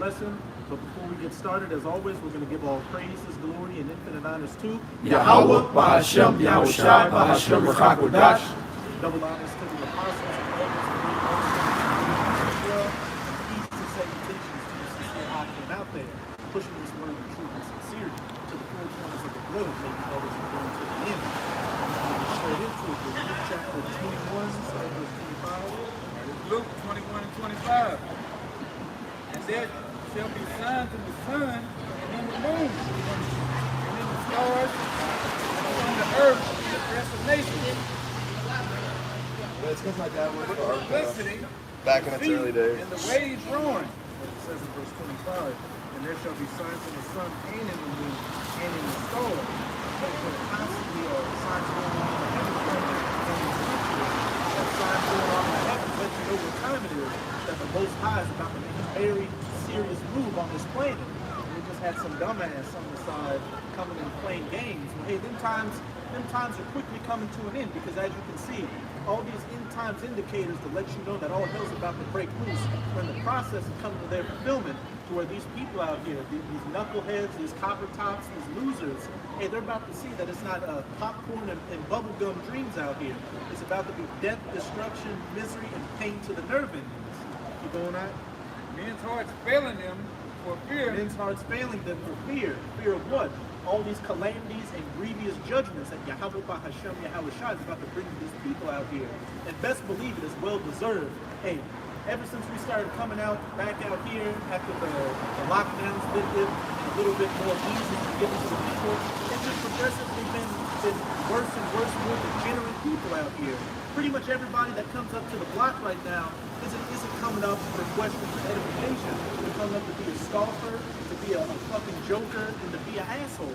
lesson. But before we get started, as always, we're going to give all praises, glory, and infinite honors to Yahweh, Bahashem, Yahushai, Bahashem, Rakakwadash. double honors to the apostles and elders and great Israel, and peace and salutations to the sincere Akim out there, pushing this word of truth and sincerity to the four corners of the globe, making others and going to the end. We'll get straight into it. We're Luke chapter 21, starting verse 25. Luke 21 and 25. And there shall be signs in the sun and in the moon and in the stars and on the earth the rest of nations. It's because my dad worked for Publicity back in its sea, early days. and the waves roaring. It says in verse 25, and there shall be signs in the sun and in the moon and in the stars. There's constantly signs going on in the heavens right now. That signs going on in the heavens let you know what time it is, that the Most High is about to make a very serious move on this planet. We just had some dumbass on the side coming and playing games. Well, hey, them times are quickly coming to an end, because as you can see, all these end times indicators to let you know that all hell's about to break loose. We're in the process of coming to their fulfillment, to where these people out here, these knuckleheads, these copper tops, these losers, hey, they're about to see that it's not popcorn and bubblegum dreams out here. It's about to be death, destruction, misery, and pain to the nerve endings. You going on? Men's hearts failing them for fear. Men's hearts failing them for fear. Fear of what? All these calamities and grievous judgments that Yahweh Bahashem Yahushai is about to bring to these people out here. And best believe it is well deserved. Hey, ever since we started coming back out here after the lockdowns lifted and a little bit more easy to get into the people, it's just progressively been worse and worse, more degenerate people out here. Pretty much everybody that comes up to the block right now isn't coming up for questions for edification. They're coming up to be a scoffer, to be a fucking joker, and to be an asshole.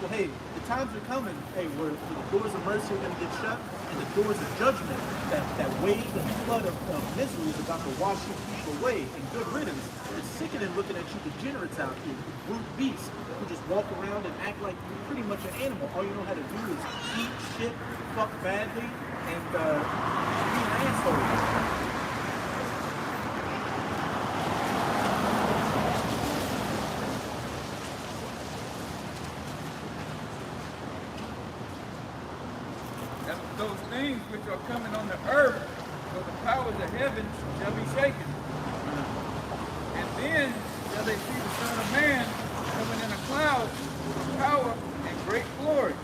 Well, hey, the times are coming, hey, where the doors of mercy are going to get shut, and the doors of judgment, that wave and flood of misery is about to wash you people away. And good riddance. It's sickening looking at you degenerates out here, you brute beasts, who just walk around and act like you're pretty much an animal. All you know how to do is eat shit, fuck badly, and be an asshole. Those things which are coming on the earth, for the powers of heaven shall be shaken. And then shall they see the Son of Man coming in a cloud with power and great glory.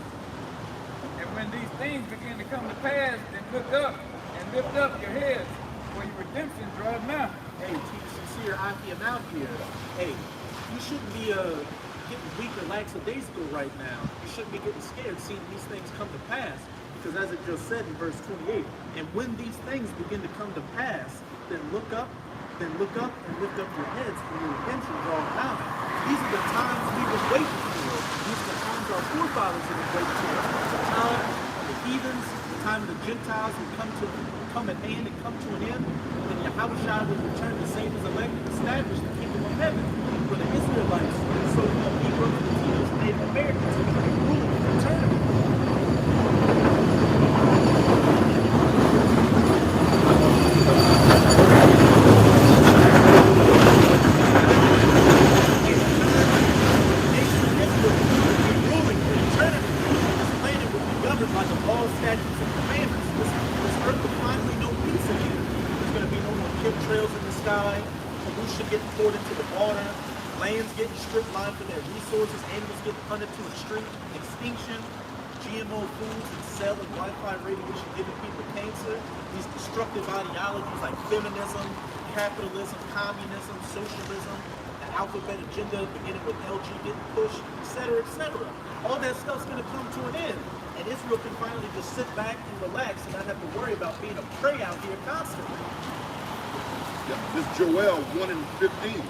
And when these things begin to come to pass, then look up and lift up your heads, for your redemption draweth nigh. Hey, to the sincere Akim out here, hey, you shouldn't be getting weak or lackadaisical right now. You shouldn't be getting scared seeing these things come to pass. Because as it just said in verse 28, and when these things begin to come to pass, then look up and lift up your heads, for your redemption draws nigh. These are the times we've been waiting for. These are the times our forefathers have been waiting for. The time of the heathens, the time of the Gentiles who come at hand and come to an end. And then Yahushua will return to save his elect and establish the kingdom of heaven. For the Israelites, the so-called Negroes, the Latinos, Native Americans, who will rule for eternity. Hunted to extinction, GMO foods and selling Wi-Fi radiation giving people cancer, these destructive ideologies like feminism, capitalism, communism, socialism, the alphabet agenda beginning with LG getting pushed, etc., etc. All that stuff's going to come to an end, and Israel can finally just sit back and relax and not have to worry about being a prey out here constantly. Yeah, this Joel 1 and 15,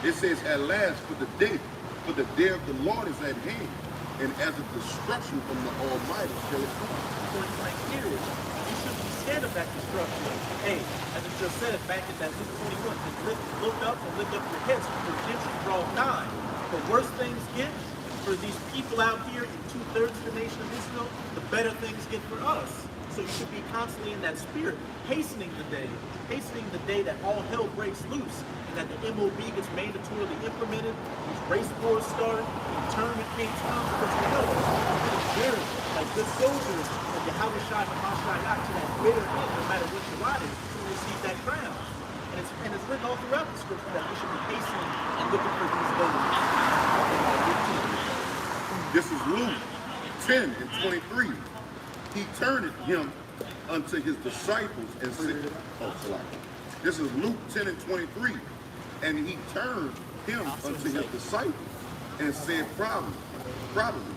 it says, at last for the day of the Lord is at hand, and as a destruction from the Almighty shall it come. Point blank period. You shouldn't be scared of that destruction. Hey, as it just said back in that Luke 21, look up and lift up your heads, for the redemption draw nigh. The worse things get for these people out here in 2/3 of the nation of Israel, the better things get for us. So you should be constantly in that spirit, hastening the day that all hell breaks loose. and that the MOB gets mandatorily implemented, these race wars start, internment camps come, because we know we observe like good soldiers of Yahweh Shai and Mashiach to that bitter end, no matter what your lot is, to receive that crown. And it's written all throughout the scripture that we should be hastening and looking for these days. This is Luke 10 and 23. He turned him unto his disciples and said, this is Luke 10 and 23. And he turned him unto his disciples and said, probably,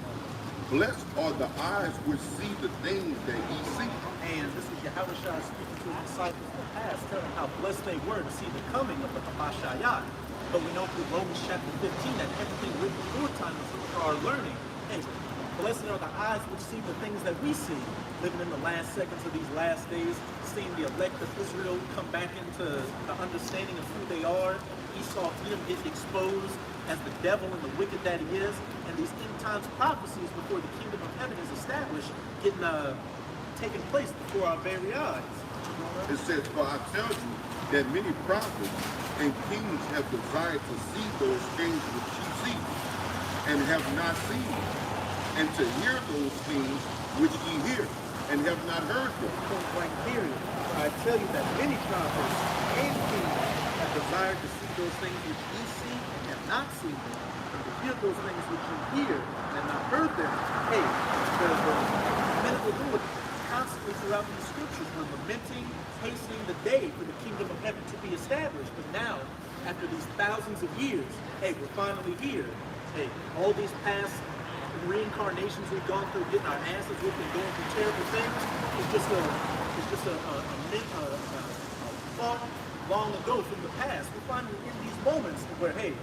blessed are the eyes which see the things that ye see. And this is Yahweh Shai speaking to his disciples in the past, telling how blessed they were to see the coming of the Mashiach. But we know through Romans chapter 15 that everything written before time is for our learning. And blessed are the eyes which see the things that we see, living in the last seconds of these last days, seeing the elect of Israel come back into the understanding of who they are. Esau Edom get exposed as the devil and the wicked that he is, and these end times prophecies before the kingdom of heaven is established, getting taking place before our very eyes. It says, for I tell you that many prophets and kings have desired to see those things which ye see, and have not seen, and to hear those things which ye hear, and have not heard them. Point blank period. I tell you that many prophets and kings have desired to see those things which ye see and have not seen them, and to hear those things which you hear and have not heard them. Hey, the men of the Lord constantly throughout these scriptures were lamenting, hastening the day for the kingdom of heaven to be established. But now, after these thousands of years, hey, we're finally here. Hey, all these past reincarnations we've gone through, getting our asses whipped and going through terrible things, it's just a thought long ago from the past. We're finally in these moments where, hey,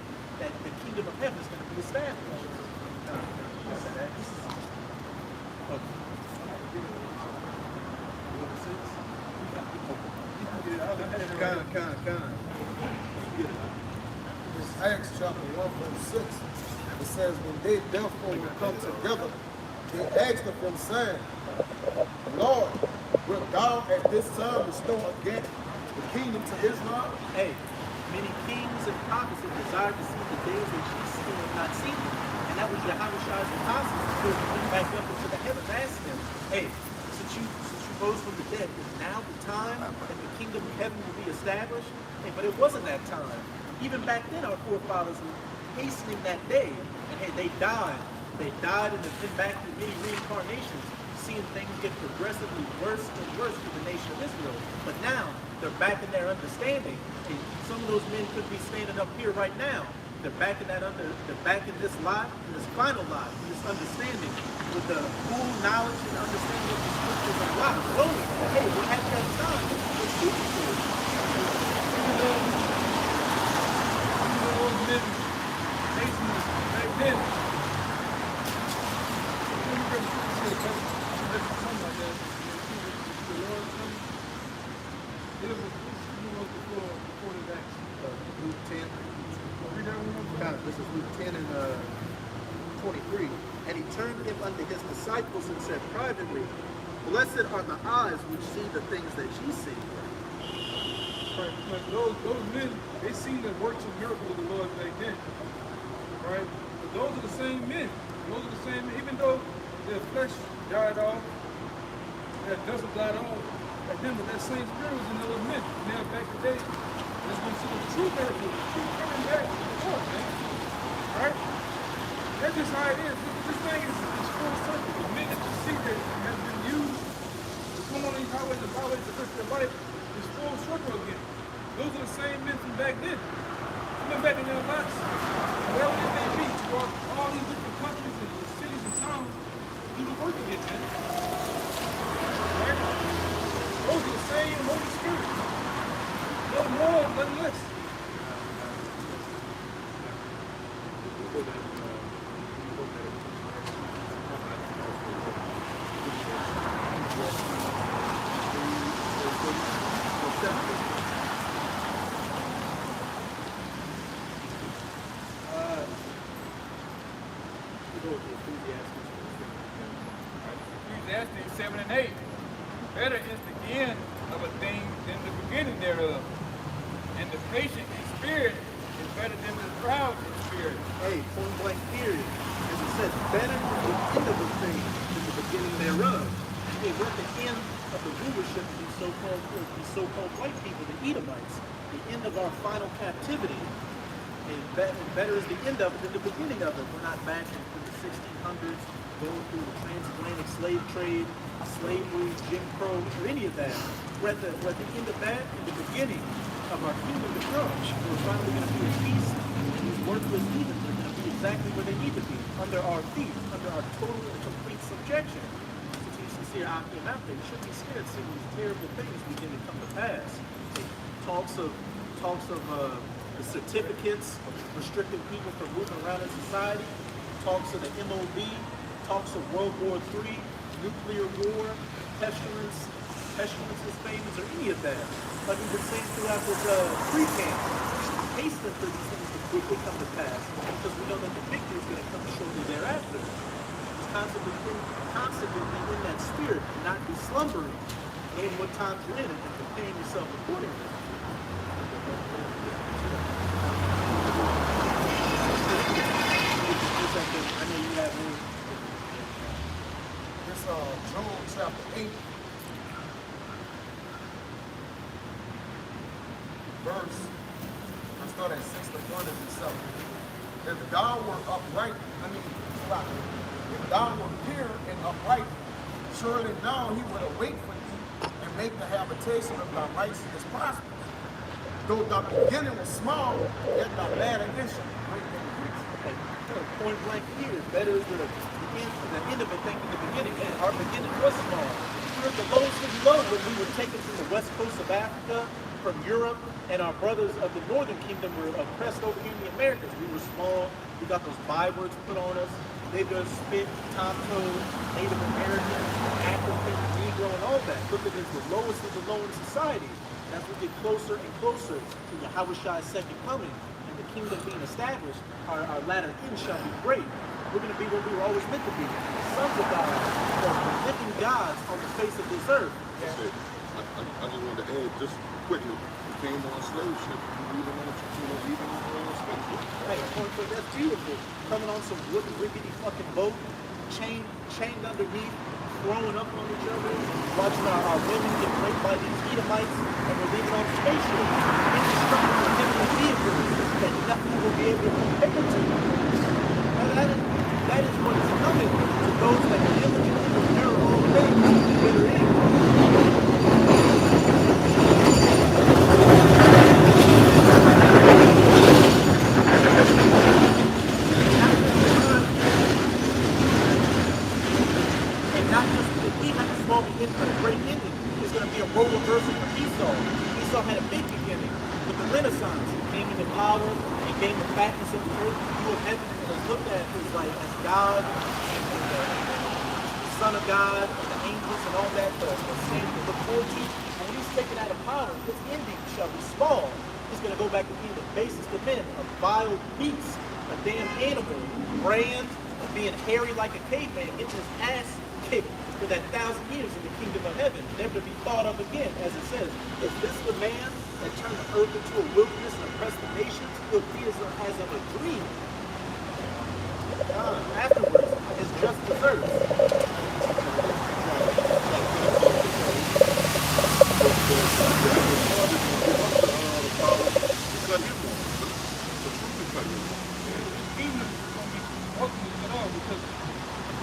that the kingdom of heaven is going to be established. Acts chapter 1 verse 6. It says, when they therefore were come together, they asked of him, saying, Lord, wilt thou at this time restore again the kingdom to Israel? Hey, many kings and prophets have desired to see the days that ye still have not seen. And that was Yahweh Shai's apostles who went back up into the heavens, asking him, hey, since you rose from the dead, is now the time that the kingdom of heaven will be established? Hey, but it wasn't that time. Even back then, our forefathers were hastening that day. And hey, they died. They died and have been back through many reincarnations, seeing things get progressively worse and worse for the nation of Israel. But now, they're back in their understanding. And some of those men could be standing up here right now. They're back in they're back in this life, in this final life, in this understanding, with the full knowledge and understanding of the scriptures of God. Knowing that, hey, we're at that time. We're speaking to it. Luke 10. This is Luke 10 and 23. And he turned him unto his disciples and said privately, blessed are the eyes which see the things that ye see. Right, like those men, they seen the works and miracles of the Lord back then. Right? But those are the same men. Those are the same men. Even though their flesh died off, their vessel died off, at them, but that same spirit was in those men. Now back today, let's go see the true miracles, the true coming back to the Lord, man. Alright? That's just how it is. This thing is full circle. The men that you see that has been used to come on these highways and byways to live their life is full circle again. Those are the same men from back then. Come back in their lives, wherever they may be, throughout all these different countries and cities and towns, do the work again, man. Right? Those are the same Holy Spirit. No more, nothing less. Ecclesiastes 7 and 8. Better is the end of a thing than the beginning thereof, and the patient is spirit is better than the proud in spirit. Hey, point blank period. As it says, better is the end of a thing than the beginning thereof. Hey, we're at the end of the rulership of these so-called white people, the Edomites. The end of our final captivity. And better is the end of it than the beginning of it. We're not back in the 1600s going through the transatlantic slave trade, slavery, Jim Crow, or any of that. We're at the end of that and the beginning of our kingdom to come. We're finally going to be at peace, and these worthless heathens are going to be exactly where they need to be, under our feet, under our total and complete subjection. So to you sincere Akim out there, you shouldn't be scared seeing these terrible things begin to come to pass. Talks of the certificates restricting people from moving around in society, talks of the MOD, talks of World War III, nuclear war, pestilences, famines, or any of that. Like we've been saying throughout this pre-camp, we should hasten for these things to quickly come to pass because we know that the victory is going to come shortly thereafter. Constantly be in that spirit and not be slumbering, knowing what times you're in it and preparing yourself accordingly. I know you have more. This Job chapter 8, verse, I start at 61 and 7. If thou wert upright, if thou wert pure and upright, surely now he would await for thee and make the habitation of thy righteousness prosperous. Though thy beginning was small, yet thy latter end shall be great and increase. Point blank here, better is the end of a thing than the beginning. And our beginning was small. We were at the lowest of low when we were taken from the west coast of Africa, from Europe, and our brothers of the northern kingdom were oppressed over here in the Americas. We were small. We got those bywords put on us. They just spit, top-toed, Native American, African, Negro, and all that. Look at this, the lowest of the low in society. As we get closer and closer to Yahweh's second coming and the kingdom being established, our latter end shall be great. We're going to be where we were always meant to be, sons of God, the living gods on the face of this earth. I just wanted to add just quickly. We came on a slave ship. Even on a slave ship. Hey, that's beautiful. Coming on some rickety fucking boat, chained underneath, throwing up on each other, watching our women get raped by these Edomites, and we're leaving on spaceship, indestructible heavenly vehicles that nothing will be able to compare to. That is what is coming to those that diligently prepare all things that are in. And not just even a small beginning, but a great ending. It's going to be a role reversal for Esau. Esau had a big beginning with the Renaissance. He came into power and gained the fatness of the earth, the view of heaven, and was looked at as God, and the Son of God, and the angels, and all that, the saints to look forward to. And when he's taken out of power, his ending shall be small. He's going to go back to being the basest of men, a vile beast, a damn animal, brand, being hairy like a caveman, getting his ass kicked for that 1,000 years in the kingdom of heaven, never to be thought of again, as it says. Is this the man that turned the earth into a wilderness and oppressed the nations? He'll be as of a dream. Afterwards, his just deserts. Kingdom is going to be ultimately cut off because I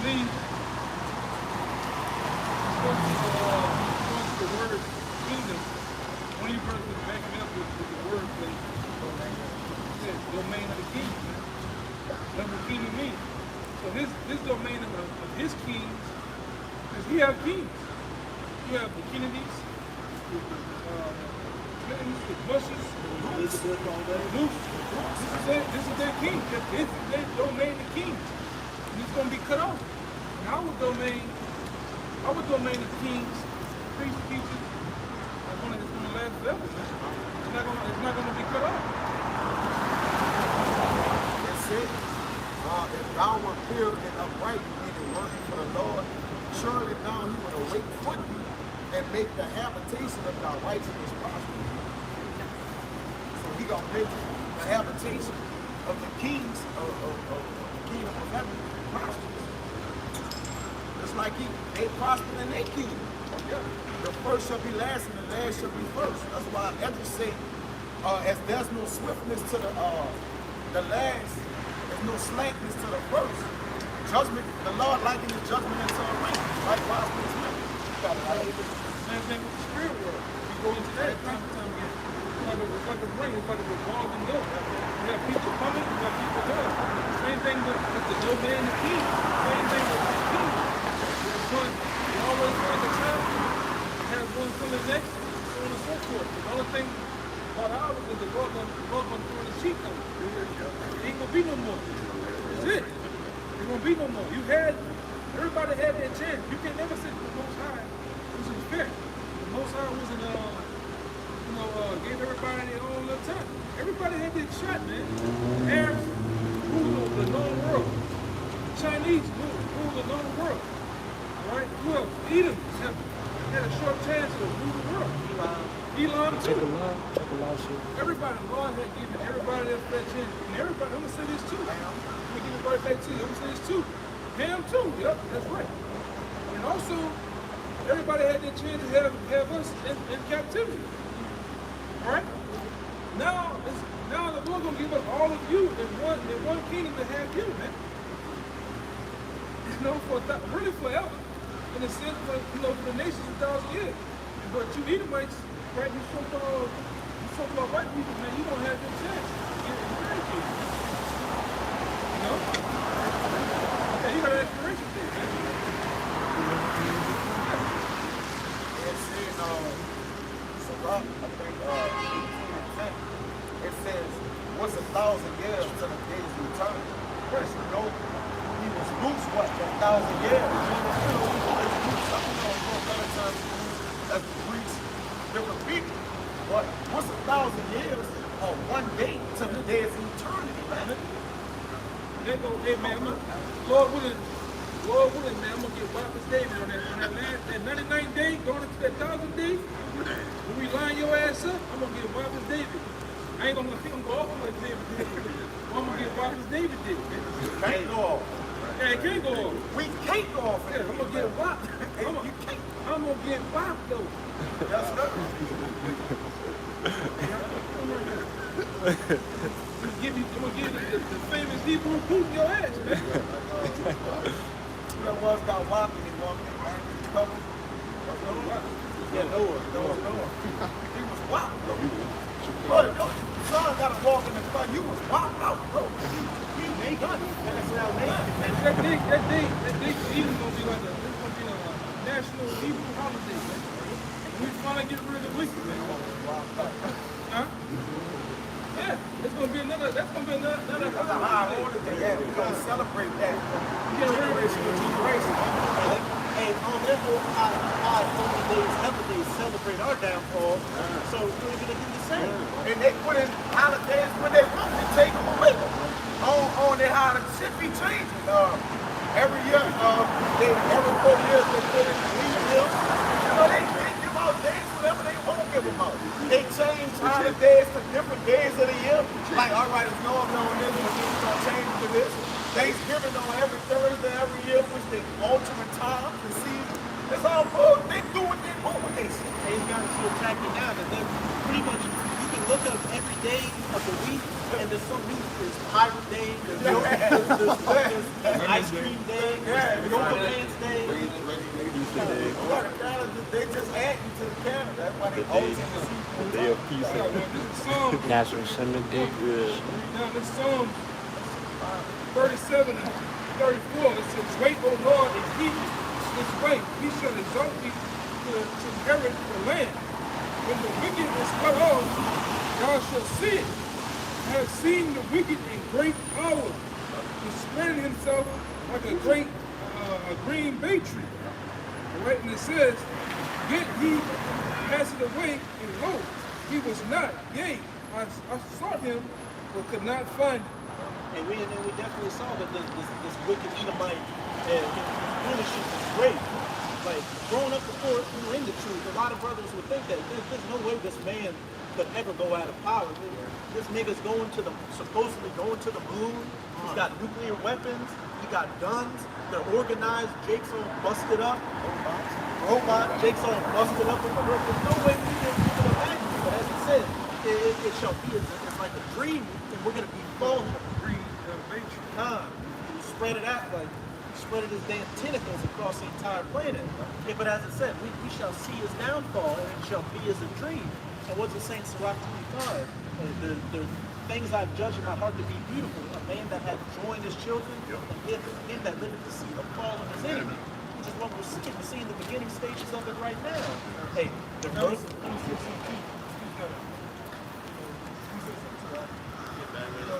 believe according to the word kingdom, one of you brothers is backing up with the word play. It says domain of the king. That's what kingdom means. So this domain of his kings, because he have kings. You have the Kennedys, the Bushes, Elizabeth, all that. This is their king. This is their domain of kings. And it's going to be cut off. And our domain of kings, priests, teachers, it's going to last forever, man. It's not going to be cut off. It said, if thou wert pure and upright, meaning working for the Lord, surely now he would await for thee and make the habitation of thy righteousness prosperous. So he gonna make the habitation of the kings of the kingdom of heaven prosperous. It's like they prosper in their kingdom. The first shall be last and the last shall be first. That's why Ezra say, as there's no swiftness to the last, there's no slackness to the first. Judgment, the Lord likened the judgment into a ring. Likewise with his men. Same thing with the spirit world. You go into that time and time again. It's like a ring, it's like a revolving door. You have people coming, you have people going. Same thing with the no man the king. Same thing with the king. There's one, you always find the time, have one coming next, so on and so forth. The only thing about ours is the Lord gonna throw the sheep on. It ain't gonna be no more. That's it. It won't be no more. Everybody had their chance. You can never say the Most High was unfair. The Most High wasn't, gave everybody their own little time. Everybody had their shot, man. Arabs ruled the known world. The Chinese ruled the known world. All right? Who else? Edom had a short chance to rule the world. Elon too. Everybody, Lord had given everybody their fair chance. And everybody, I'm going to say this too. I'm going to give it right back to you. I'm going to say this too. Ham too. Yep, that's right. And also, everybody had their chance to have us in captivity. All right? Now the Lord gonna give us all of you in one kingdom to have you, man. Really forever. In a sense, for the nations 1,000 years. But you Edomites, right? You so-called white people, man, you don't have your chance. You married you. You know? Yeah, you got an expiration date, man. It's in Sirach, I think, 18:10. It says, what's 1,000 years to the days of eternity? First, you know, he was loose, what, 1,000 years? He was loose. Some people go better times as the Greeks, different people. But what's 1,000 years or one day to the days of eternity, man? They go, hey man, Lord willing, man, I'm gonna get Wampus David on that 99th day, going into that 1,000th day. When we line your ass up, I'm gonna get Wampus David. I ain't gonna let him go off like David did. I'm gonna get Wampus David did. Can't go off. Yeah, it can't go off. We can't go off. Yeah, I'm gonna get Wap. You can't. I'm gonna get Wap though. Yes, sir. I'm gonna give you the famous Hebrew Putin your ass, man. There was got Wap and he walked in back in the cover. Yeah, Noah. He was Wap, bro. Bro, son gotta walk in the car. You was Wap out, bro. You made money. That's how they That day, even gonna be like a national Hebrew holiday, man. We finally get rid of the wicked, man. Huh? Yeah, that's gonna be another high order thing. Yeah, we're gonna celebrate that. Generation of generation. And on their odd holy days, other days celebrate our downfall. So we're gonna do the same. And they put in holidays when they want to take them away. On their holidays, shit be changing. Every year, every 4 years they put in leave bills. You know, they give out days whatever they want to give them out. They change holidays to different days of the year. Like, all right, it's normal on this, but this is gonna change to this. Thanksgiving on every Thursday every year, which they alter in time and season. It's all good. They do what they want with this. They've gotten so tacky now that they're pretty much, you can look up every day of the week, and there's some weeks there's Pirate Day, there's Ice Cream Day, there's Yoga Man's Day. They just adding to the calendar. That's why they alter the season. Day of peace. National Summer Day. Now this Psalm 37 and 34, it says, wait, O Lord, and keep this way. He shall exalt thee to inherit the land. When the wicked is cut off, thou shalt see it. I have seen the wicked in great power, spreading himself like a great green bay tree. All right, and it says, yet he passed away, and lo, he was not. Yea, I sought him, but could not find him. And we definitely saw that this wicked Edomite his leadership is great. Like growing up before we were in the truth, a lot of brothers would think that there's no way this man could ever go out of power. This nigga's supposedly going to the moon. He's got nuclear weapons. He got guns. They're organized. Jake's all busted up. Robot. Jake's all busted up in the world. There's no way we can imagine it. But as he said, it shall be it's like a dream, and we're gonna be falling. Spread it out like spread his damn tentacles across the entire planet. Yeah, but as it said, we shall see his downfall, and it shall be as a dream. And what's it saying, Sirach 25? The things I've judged in my heart to be beautiful. A man that hath joined his children, and him that liveth to see the fall of his enemy. Which is what we're seeing. We're seeing the beginning stages of it right now. Hey, the verse.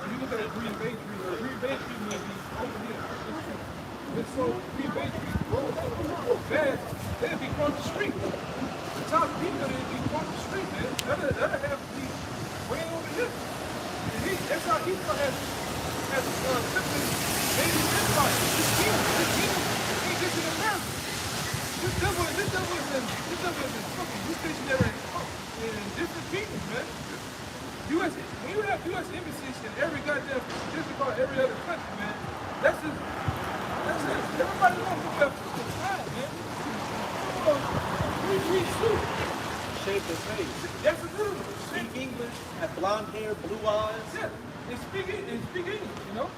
You look at a Green Bay tree, or a Green Bay tree maybe over here. It's so Green Bay tree grows so fast, they'd be across the street. The top people, they'd be across the street, man. That'd have to be way over here. And that's how he has simply made his empire. His kingdom ain't just in America. This devil is in fucking stationary in different kingdoms, man. When you have U.S. embassies in every goddamn, just about every other country, man, that's it. Everybody knows you got fucking time, man. We shoot. Shape his face. That's a little one. Speak English, have blonde hair, blue eyes. Yeah, and speak English, you know?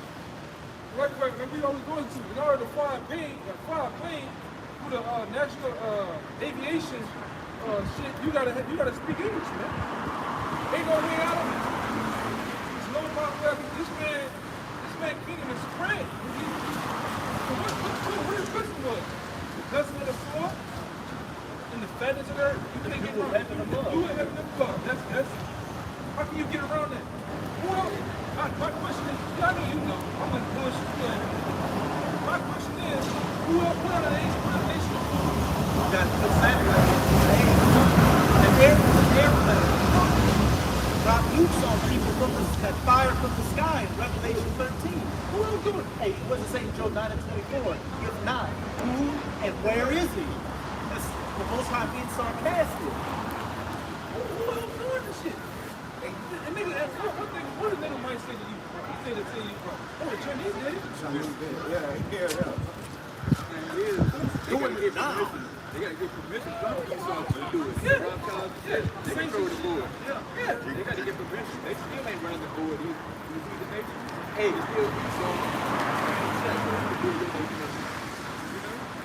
Like we always going to, in order to fly a plane through the national aviation shit, you gotta speak English, man. Ain't no way out of it. There's no problem. This man kingdom is spread. What his question was? The dust of the floor and the feathers of the earth. You can't get around heaven above. You in heaven above. That's how can you get around that? Who else? My question is, I know you know. I'm gonna bullshit you. My question is, who else? What other nation? You got the satellite, the airplane. Drop nukes on people that fire from the sky in Revelation 13. Who else doing it? Hey, what does it say in Job 9:24? If not, who and where is he? That's the Most High being sarcastic. Who else doing this shit? And nigga, what a nigga might say to you? He say to you, oh, the Chinese did it? Yeah. Doing it now. They gotta get permission from these officers to do it. They can throw the board. Yeah. They gotta get permission. They still ain't running the board. You see the nation? Hey, They still do so.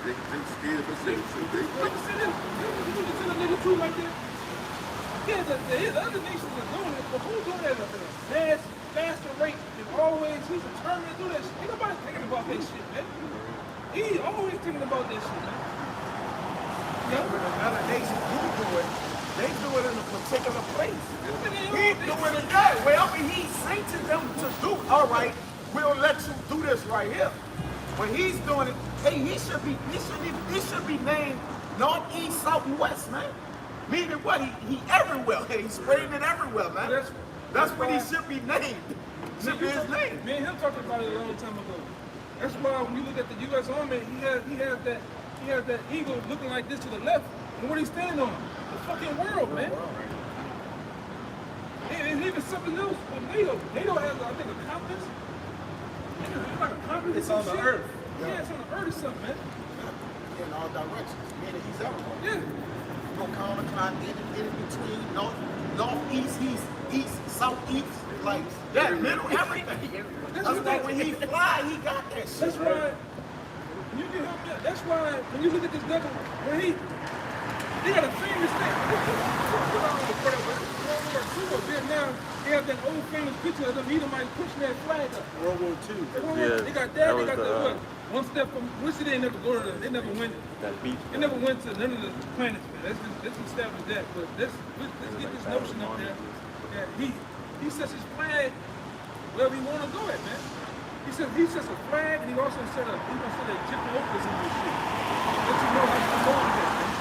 They scared for citizenship. Like I said, you listen to a nigga too like that. Yeah, the other nations are doing it, but who's doing that at a faster rate than always? He's determined to do that shit. Ain't nobody thinking about that shit, man. He's always thinking about that shit, man. When another nation do it, they do it in a particular place. He doing it that way. I mean, he's saying to them to do, all right, we'll let you do this right here. When he's doing it, hey, he should be named North, East, South, and West, man. Meaning what? He everywhere. He's spreading it everywhere, man. That's what he should be named. Should be his name. Me and him talked about it a long time ago. That's why when you look at the U.S. Army, he has that eagle looking like this to the left, and what he's standing on? The fucking world, man. And even something else with NATO. NATO has, I think, a compass. It's like a compass. It's on the earth. Yeah, it's on the earth or something, man. In all directions. Meaning he's everywhere. Yeah. No counterclimb in between, north, east, southeast, like that, middle, everything. That's why when he fly, he got that shit. That's why you can help me out. That's why when you look at this devil, when he got a famous thing. World War II or Vietnam, they have that old famous picture of them Edomites pushing that flag up. World War II. Yeah, They got that that. They was got the, the one step from which they never go to. They never went. that beach. They never went to none of the planets, man. Let's establish that. But let's get this notion up there that he sets his flag wherever he want to go at, man. He sets a flag, and he also set a Egyptian opus in this shit. Let you know how to promote that, man.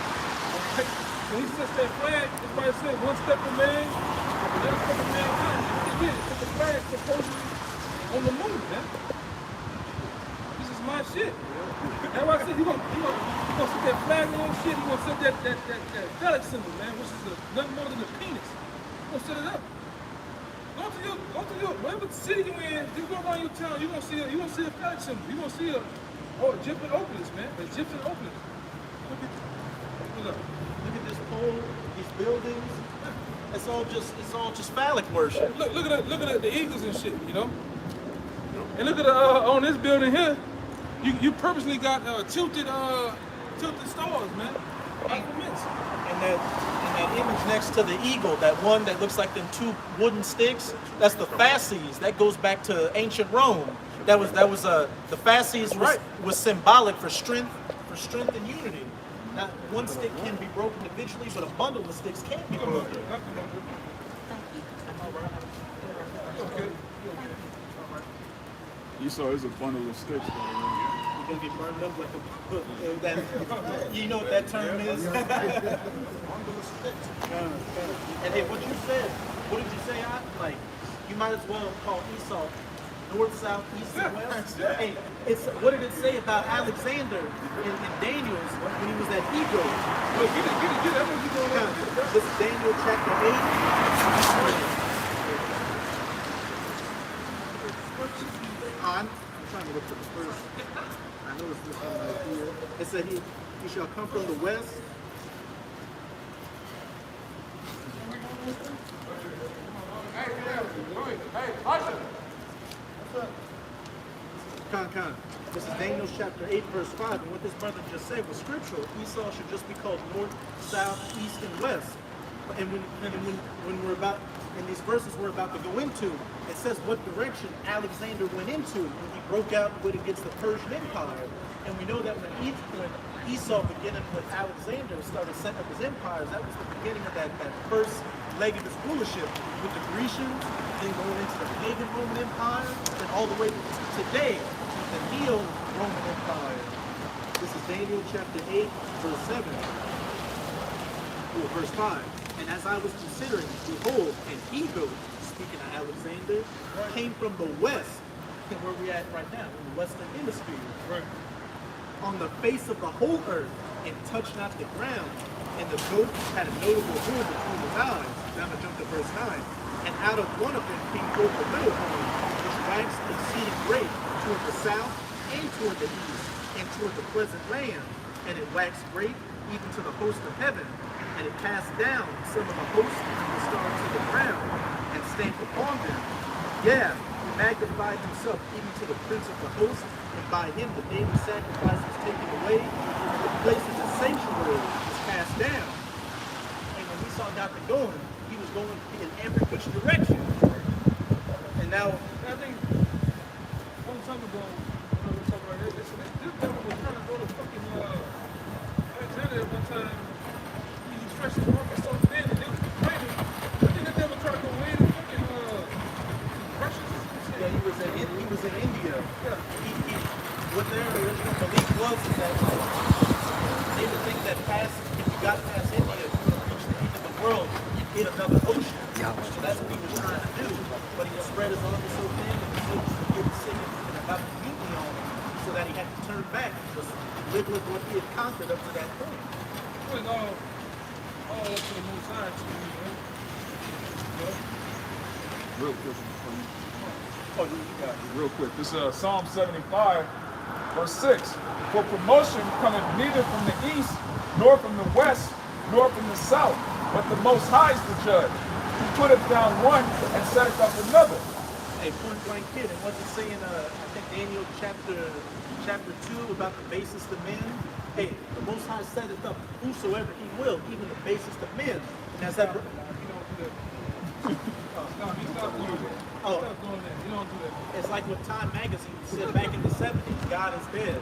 Alright? When he sets that flag, everybody said one step for man, another step for mankind. He did it. Set the flag supposedly on the moon, man. This is my shit. That's why I said he gonna set that flag on shit. He gonna set that phallic symbol, man, which is nothing more than a penis. He gonna set it up. Go to your whatever city you in, just go around your town, you're gonna see a flag symbol. You're gonna see Egyptian opulence, man. Egyptian opulence. Look Look at this pole, these buildings. It's all just phallic worship. Look at the eagles and shit, you know? And look at on this building here, you purposely got tilted stars, man. Compliments. And that image next to the eagle, that one that looks like them two wooden sticks, that's the fasces. That goes back to ancient Rome. That was the fasces was symbolic for strength and unity. Not one stick can be broken individually, but a bundle of sticks can be broken. Esau is a bundle of sticks, though. You're gonna get burned up like a you know what that term is? And hey, what did you say? Like, you might as well call Esau north, south, east, and west. Hey, what did it say about Alexander in Daniel's when he was at Hebrew? Well, get it. That's what you going on. This is Daniel chapter 8. I'm trying to look for the first. I noticed this one right here. It said he shall come from the west. Con. This is Daniel chapter 8, verse 5. And what this brother just said was scriptural. Esau should just be called north, south, east, and west. And when we're about, in these verses we're about to go into, it says what direction Alexander went into when he broke out against the Persian Empire. And we know that when Esau, beginning with Alexander, started setting up his empires, that was the beginning of that first leg of his rulership with the Grecians, then going into the pagan Roman Empire, and all the way to today, the Neo-Roman Empire. This is Daniel chapter 8, verse 7, or verse 5. And as I was considering, behold, an eagle, speaking of Alexander, came from the west, and where we're at right now, in the western hemisphere, on the face of the whole earth, and touched not the ground. And the goat had a notable horn between his eyes. Now I'm going to jump to verse 9. And out of one of them came forth a little horn, which waxed exceeding great toward the south, and toward the east, and toward the pleasant land. And it waxed great even to the host of heaven. And it cast down some of the hosts of the stars to the ground, and stamped upon them. Yeah, he magnified himself even to the prince of the host, and by him the daily sacrifice was taken away, and the place of the sanctuary was cast down. And when Esau got to going, he was going in every which direction. And now, I think what I'm talking about, this devil was trying to go to fucking Alexander at one time. He stretched his arm so thin and it was crazy. I think the devil tried to go in and fucking Russians. yeah, he was in India. Yeah. What their original belief was is that they would think that if you got past India, you would reach the end of the world and hit another ocean. So that's what he was trying to do. But he spread his arms so thin and the soldiers were getting sick and about to mutiny on him, so that he had to turn back and just live with what he had conquered up to that point. It was all up to the Most High, too, man. Real quick. Oh, you got it. Real quick. This is Psalm 75, verse 6. For promotion cometh neither from the east, nor from the west, nor from the south, but the Most High is the judge. He putteth down one and setteth up another. Hey, point blank kid, and what's it saying? I think Daniel chapter 2 about the basest of men. Hey, the Most High setteth up whosoever He will, even the basest of men. And as that. No, he stopped doing that. Oh. Stop doing that. You don't do that. It's like what Time Magazine said back in the 70s, God is dead.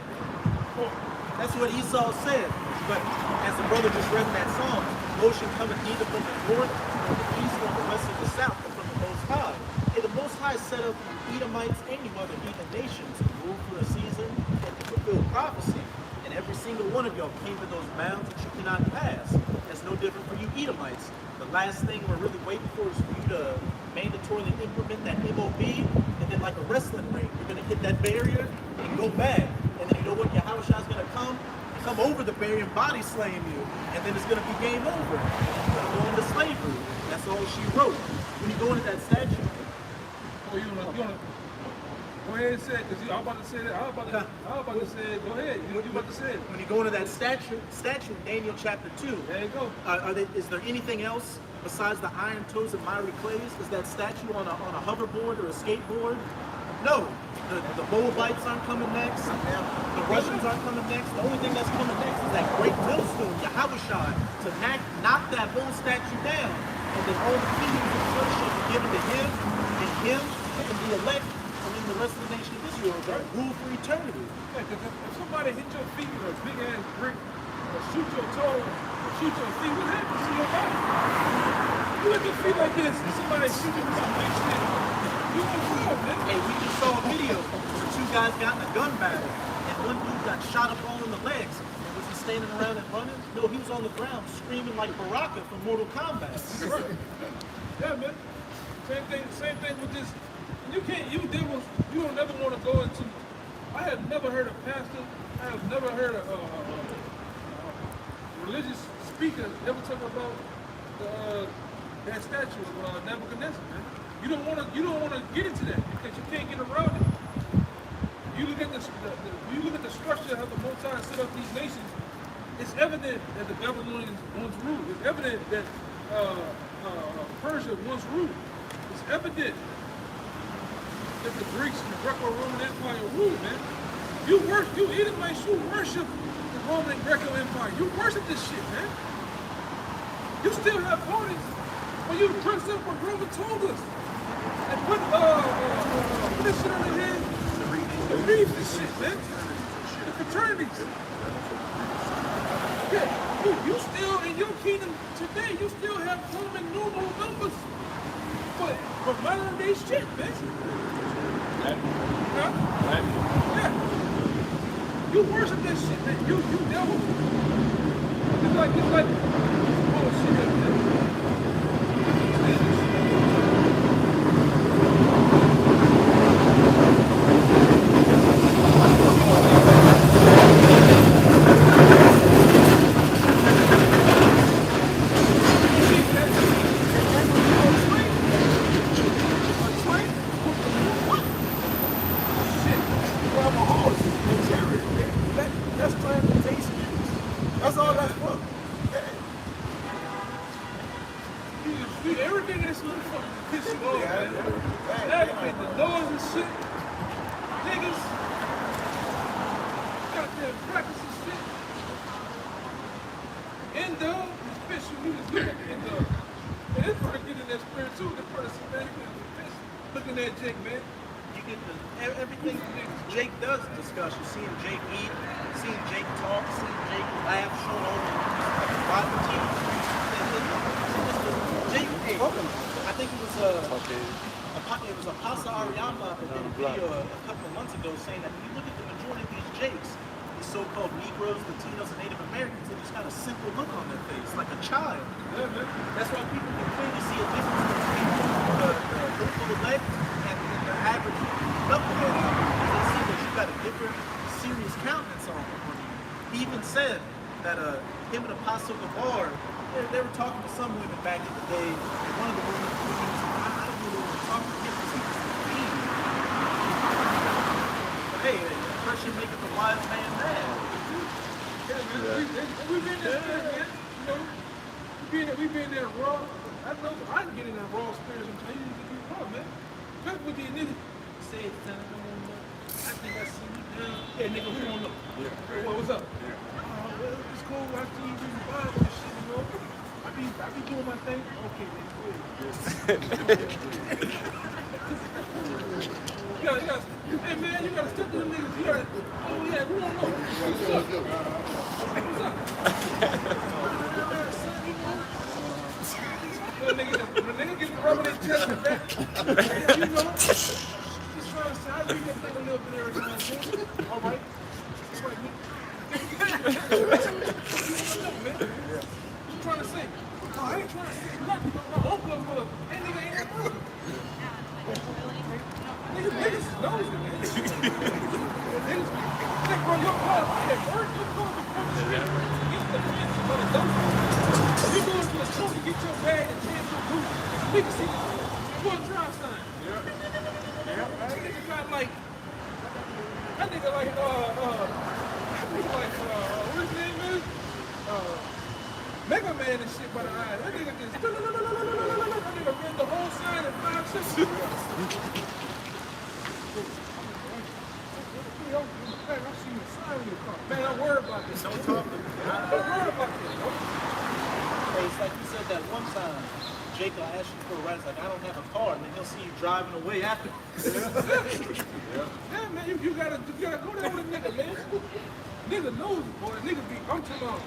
That's what Esau said. But as the brother just read in that song, motion cometh neither from the north, nor the east, nor the west, or the south, but from the Most High. And the Most High set up Edomites and any other heathen nations to rule for a season and to fulfill prophecy. And every single one of y'all came to those bounds that you cannot pass. That's no different for you Edomites. The last thing we're really waiting for is for you to mandatorily implement that MOB, and then like a wrestling ring, you're going to hit that barrier and go back. And then you know what? Yahushua's going to come over the barrier and body slam you. And then it's going to be game over. You're going to go into slavery. That's all she wrote. When you go into that statute, Oh, you wanna go ahead and say it, because I'm about to say that. I was about to say it. Go ahead. You about to say it. when you go into that statute, Daniel chapter 2, There you go. is there anything else besides the iron toes and miry clays? Is that statue on a hoverboard or a skateboard? No. The Moabites aren't coming next. The Russians aren't coming next. The only thing that's coming next is that great millstone, Yahushua, to knock that whole statue down. And then all the kingdoms of the earth shall be given to him, and the elect, and then the rest of the nation of Israel that rule for eternity. Yeah, 'cause if somebody hit your feet with a big ass brick, or shoot your toe, or shoot your feet, what happens to your body? You let your feet like this, and somebody shoot you with some big shit. You won't fall, man. Hey, we just saw a video where two guys got in a gun battle, and one dude got shot up all in the legs. And was he standing around and running? No, he was on the ground screaming like Baraka from Mortal Kombat. Yeah, man. Same thing with this. You devils, you don't never want to go into. I have never heard a pastor, I have never heard a religious speaker ever talk about that statue of Nebuchadnezzar, man. You don't want to get into that because you can't get around it. You look at the structure of the Most High set up these nations. It's evident that the Babylonians once ruled. It's evident that Persia once ruled. It's evident that the Greeks and the Greco-Roman Empire ruled, man. You Edomites, you worship the Roman and Greco Empire. You worship this shit, man. You still have parties when you dress up what Roman told us. And put this shit on the head. The reefs and shit, man. The fraternities. Yeah, you still in your kingdom today, you still have Roman numeral numbers. For modern day shit, man. Huh? Yeah. You worship that shit, man. You devil. It's like, oh shit, That's transportation. That's all that's for. everything in this motherfucker piss you off, man. Everything, the noise and shit. Niggas. Goddamn practice and shit. Endo, especially you just look at the endo. And this part get in that spirit too. This part is man, looking at Jake, man. You get everything Jake does discuss. You're seeing Jake eat, seeing Jake talk, seeing Jake laugh, showing all the rival teams. Jake, hey, I think it was Apostle Ariama that did a video a couple of months ago saying that when you look at the majority of these Jakes, these so-called Negroes, Latinos, and Native Americans, they just got a simple look on their face, like a child. Yeah, man. That's why people can clearly see a difference between the local elect and the average knucklehead. They see that you got a different, serious countenance on you. He even said that him and Apostle Gabar, they were talking to some women back in the day, and one of the women was, I don't know what we're talking to him because he was 15. But hey, pressure maketh a wise man mad. Yeah, man. We've been there, man. You know, we've been there raw. I know I can get in that raw spirit sometimes. You can be raw, man. That's what these niggas say. I think I see you down. Yeah, nigga, we don't know. Yeah. What's up? Yeah. Well, it's cool. I see you reading the Bible and shit, you know. I be doing my thing. Okay, man. You gotta, hey, man, you gotta step to the niggas. You gotta, oh, yeah, we don't know. What's up? What's up? The nigga gets rubbing their chest and back. You know? Just trying to say, I read that thing a little bit every time. All right? That's right, man. What you trying to say? No, I ain't trying to say nothing. My uncle was that nigga ain't that brother. Niggas knows it, man. Niggas, bro, your car, I had work, your car was from the street. You You go into a store to get your bag and change your boots. Nigga see this. One drive sign. That nigga got like, that nigga like, what his name is? Mega Man and shit by the eyes. That nigga just, that nigga read the whole sign in 5 seconds. Man, I see the sign in your car. Man, don't worry about this. Don't talk to me. Don't worry about this. Hey, it's like you said that one time. Jake will ask you for a ride. It's like, I don't have a car. And then he'll see you driving away after. Yeah, man, you gotta go there with a nigga, man. Nigga knows it, boy. Nigga be, I'm talking about.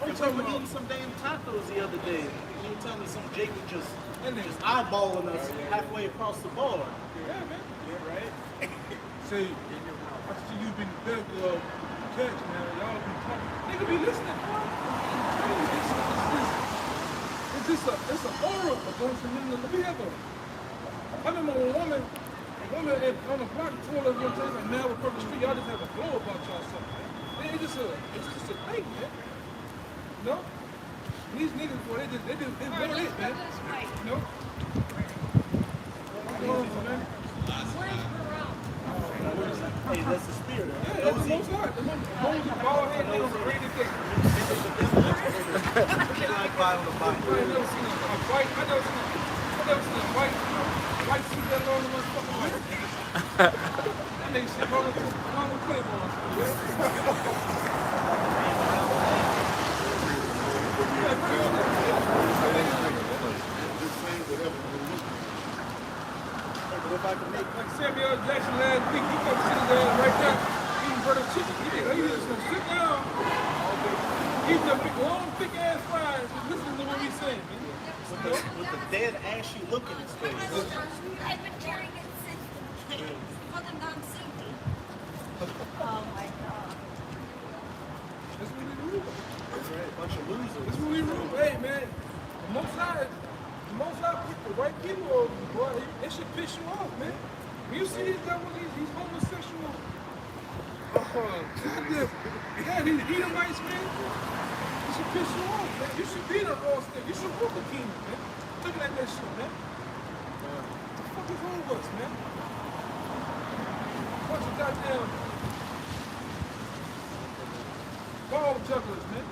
I'm talking about eating some damn tacos the other day. And you tell me some Jake was just eyeballing us halfway across the bar. Yeah, man. Yeah, right? Say, I see you been the best catch, man. Y'all be talking. Nigga be listening, boy. It's an aura against him. We have I remember a woman on the block told us one time, like, man, we're across the street, y'all just have a glow about y'all something. Man, it's just a thing, man. You know? These niggas, boy, they want it, man. You know? Man. Hey, that's the spirit. Yeah, that's the most hard. The most bald head niggas ready to take. They like buying on the bike. I never seen a white suit that long in my fucking life. That nigga shit rolling with Claymore. If I can make Like Samuel Jackson last week, he come sitting there right there eating butter chicken. He just gonna sit down, eating the big long thick ass fries and listening to what he's saying, man. with the dead ashy look in his face. I've been carrying it since the beginning. For the non-safety. Oh my god. That's what we do. A bunch of losers. That's what we do. Hey, man, the most people, white people, boy, it should piss you off, man. When you see these homosexual, these Edomites, man, it should piss you off, man. You should be in a all state. You should rule the kingdom, man. Looking at that shit, man. What the fuck is wrong with us, man? Bunch of goddamn ball jugglers, man.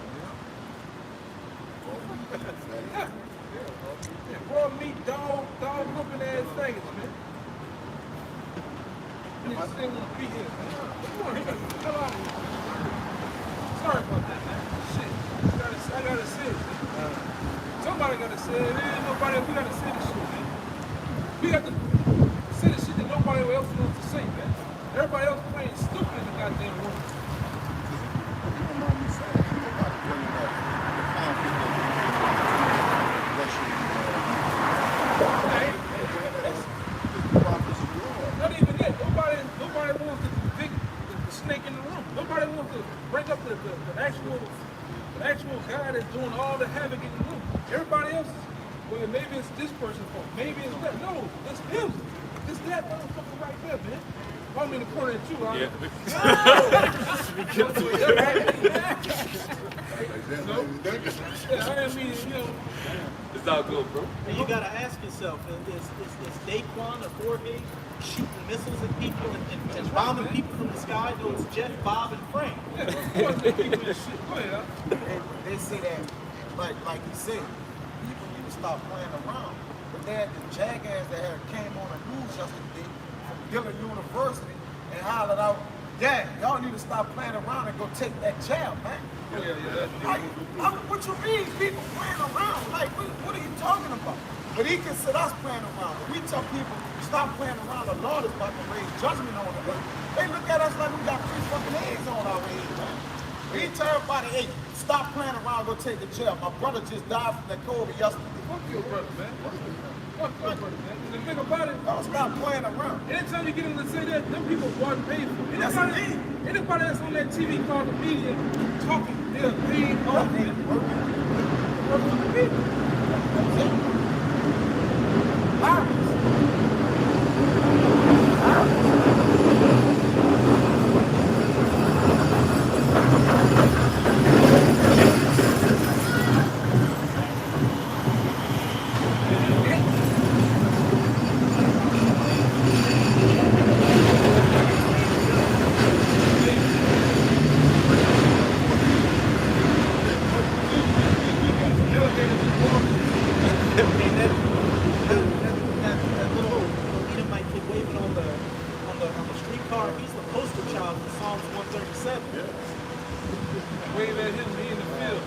Yeah. Raw meat, dog whooping ass faggots, man. Niggas still gonna be here, man. Come on, hell out of here. Sorry about that, man. Shit. I gotta say it, man. Somebody gotta say it. There ain't nobody else. We gotta say this shit, man. We got to say the shit that nobody else wants to say, man. Everybody else playing stupid in the goddamn room. Not even that. Nobody wants to convict the snake in the room. Nobody wants to bring up the actual guy that's doing all the havoc in the room. Everybody else is, well, maybe it's this person's fault. Maybe it's that. No, it's him. It's that motherfucker right there, man. I'm in the corner at you, huh? Yeah, I didn't mean, you know. It's all good, bro. And you gotta ask yourself, is Daquan or Jorge shooting missiles at people and bombing people from the sky? No, it's Jeff, Bob, and Frank. Yeah, of course they keep this shit. Go ahead, huh? And they say that, like he said, people need to stop playing around. But they had the jackass that had came on the news yesterday from Dillon University and hollered out, "Dang, y'all need to stop playing around and go take that jab, man." Like, what you mean people playing around? Like, what are you talking about? But he consider us playing around. When we tell people stop playing around, the Lord is about to raise judgment on them. They look at us like we got 3 fucking eggs on our head, man. We tell everybody, hey, stop playing around, go take the jab. My brother just died from that COVID yesterday. Fuck your brother, man. Fuck your brother, man. The thing about it, Y'all stop playing around. anytime you get them to say that, them people wasn't paid for it. That's me. Anybody that's on that TV called the media talking, they're paid off, man. Work for the people. he's the poster child in Psalms 137. Wave at him, he in the field.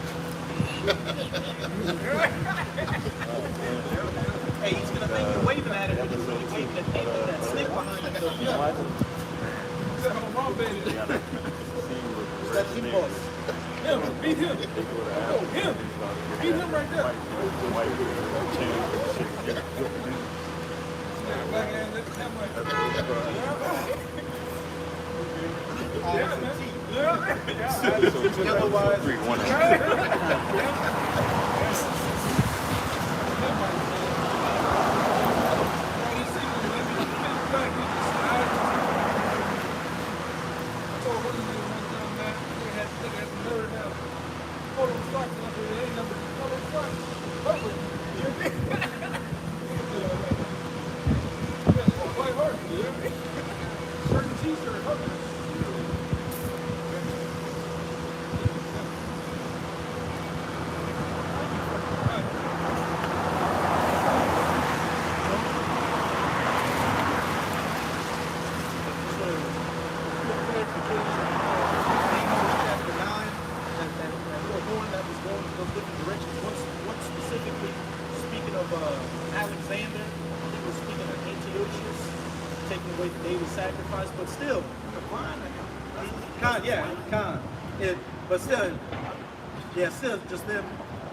Hey, he's gonna think you're waving at him, but you're really waving at Nathan, that snake behind him. He's at home, mom, baby. That he was. Him, beat him. Oh, him. Beat him right there. Black ass, that's that much. Yeah, man. Yeah. Otherwise, chapter 9, that little horn that was going in those different directions. One specifically speaking of Alexander, he was speaking of Antiochus, taking away David's sacrifice, but still, but still, just them,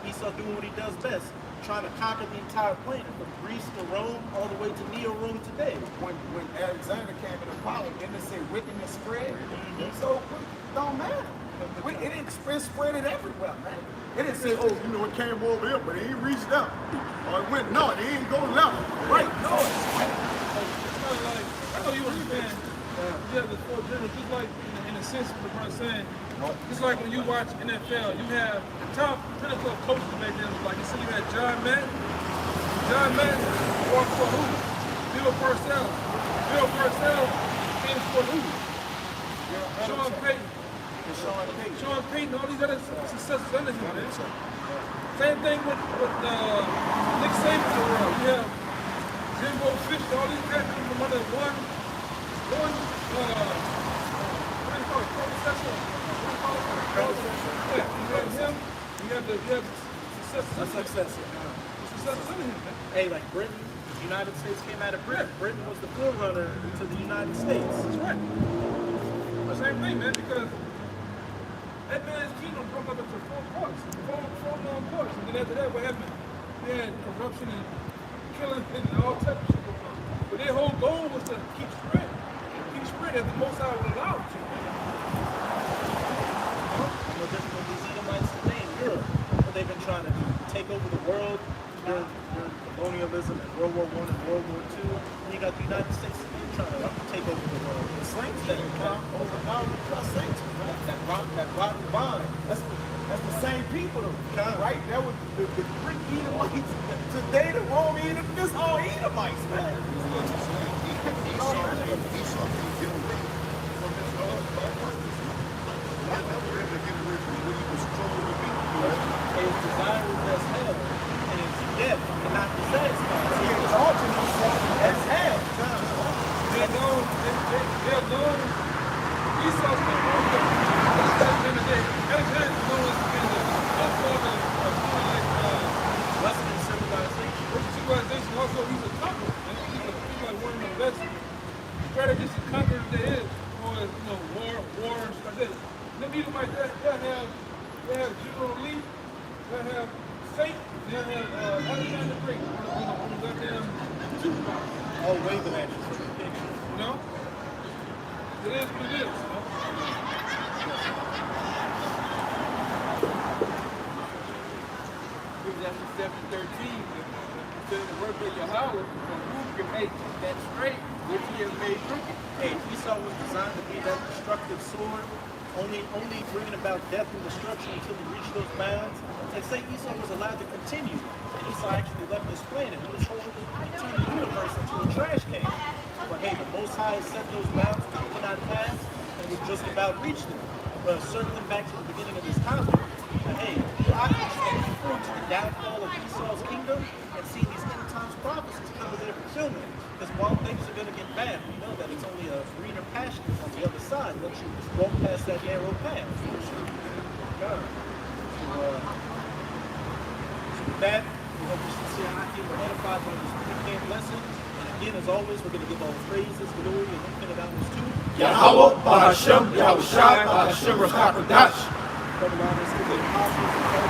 Esau doing what he does best, trying to conquer the entire planet, from Greece to Rome, all the way to Neo-Rome today. When Alexander came into power, didn't they say wickedness spread? So it don't matter. It didn't spread it everywhere, man. It didn't say, oh, you know, it came over here, but it ain't reached out. Or it went north, it ain't go left. Right, no. I know you understand. You have the four generals, just like in a sense, what I'm saying. Just like when you watch NFL, you have the top pinnacle of coaches back then. Like you said, you had John Madden. John Madden worked for who? Bill Parcells. Bill Parcells came for who? Sean Payton. Sean Payton, all these other successors under him, man. Same thing with Nick Saban in the world. You have Jimbo Fisher, all these guys come from under one what do you call it, predecessor? Yeah, you have him, you have the successors under him, man. Hey, like Britain, the United States came out of Britain. Britain was the forerunner to the United States. That's right. The same thing, man, because that man's kingdom broke up into four parts, four long parts. And then after that, what happened? They had corruption and killing and all types of shit going on. But their whole goal was to keep spreading. Keep spreading as the Most High would allow it to. No different than these Edomites today in Europe. What they've been trying to do, take over the world during colonialism and World War I and World War II. And you got the United States trying to take over the world. The slaves that overpowered saints, that rotten vine. That's the same people, right? That was the Greek Edomites. Today the Roman Edomites, this all Edomites, man. Esau can get away from his purpose. Why not were able to get away from what he was told to be? His desire was as hell, and his death cannot be satisfied. So He exalted himself as hell. They're known, Esau's been known to Alexander's known as being the godfather of Western civilization. Western civilization. Also, he's a conqueror. And he's like one of the best strategists and conquerors there is. Or, war and stuff like that. Them Edomites, they have General Lee, they have Saint, they have Alexander the Great. On the goddamn superpower. Oh, waving at you for the picture. You know? It is what it is. You know? Ecclesiastes 7:13, to the work of Yahweh, who can make that straight, which he has made crooked. Hey, Esau was designed to be that destructive sword, only bringing about death and destruction until he reached those bounds. And say Esau was allowed to continue, and Esau actually left this planet. He was holding the universe into a trash can. But hey, the Most High set those bounds that he could not pass, and we just about reached them. But circling back to the beginning of this topic, hey, I can look forward to the downfall of Esau's kingdom and see these end times prophecies come to their fulfillment. Because while things are going to get bad, we know that it's only a greener pastures on the other side once you walk past that narrow path. God. So with that, we hope you see our team were edified by this weekend lesson. And again, as always, we're going to give all praises, glory, and infinite honors to Yahweh, Bahashem, Yahushua, Bahashem, Rakakadash. Brother Ron, is the apostles and